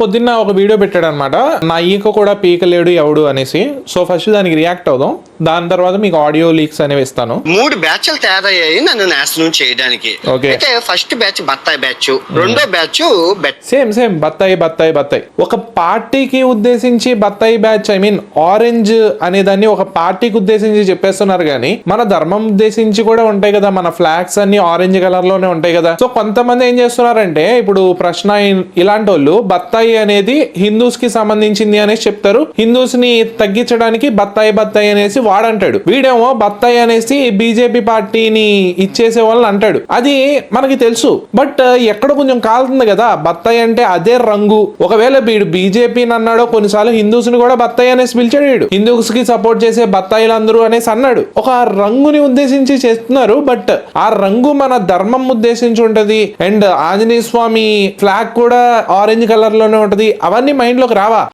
పొద్దున్న ఒక వీడియో పెట్టాడు అనమాట, నా ఈక కూడా పీకలేడు ఎవడు అనేసి. సో ఫస్ట్ దానికి రియాక్ట్ అవుదాం, దాని తర్వాత మీకు ఆడియో లీక్స్ అనేవి ఇస్తాను. 3 బ్యాచ్లు తయారయ్యాయి నన్ను నాశనం చేయడానికి. అయితే ఫస్ట్ బ్యాచ్ బత్తాయి బ్యాచ్, రెండో బ్యాచ్ సేమ్ బత్తాయి. ఒక పార్టీకి ఉద్దేశించి బత్తాయి బ్యాచ్, ఐ మీన్ ఆరెంజ్ అనే దాన్ని ఒక పార్టీకి ఉద్దేశించి చెప్పేస్తున్నారు కానీ మన ధర్మం ఉద్దేశించి కూడా ఉంటాయి కదా, మన ఫ్లాగ్స్ అన్ని ఆరెంజ్ కలర్ లోనే ఉంటాయి కదా. సో కొంతమంది ఏం చేస్తున్నారంటే, ఇప్పుడు ప్రశ్న ఇలాంటి వాళ్ళు బత్తాయి అనేది హిందూస్ కి సంబంధించింది అనేసి చెప్తారు, హిందూస్ ని తగ్గించడానికి బత్తాయి అనేసి వాడంటాడు. వీడేమో బత్తాయి అనేసి బీజేపీ పార్టీని ఇచ్చేసే వాళ్ళని అంటాడు. అది మనకి తెలుసు, బట్ ఎక్కడ కొంచెం కాలుతుంది కదా. బత్తాయి అంటే అదే రంగు. ఒకవేళ వీడు బీజేపీని అన్నాడో, కొన్నిసార్లు హిందూస్ ని కూడా బత్తాయి అనేసి పిలిచాడు. వీడు హిందూస్ కి సపోర్ట్ చేసే బత్తాయిలు అందరూ అనేసి అన్నాడు. ఒక రంగుని ఉద్దేశించి చేస్తున్నారు, బట్ ఆ రంగు మన ధర్మం ఉద్దేశించి ఉంటది. అండ్ ఆంజనేయ స్వామి ఫ్లాగ్ కూడా ఆరెంజ్ కలర్ లోనే ఉంటది. అవన్నీ మైండ్ లోకి రావా?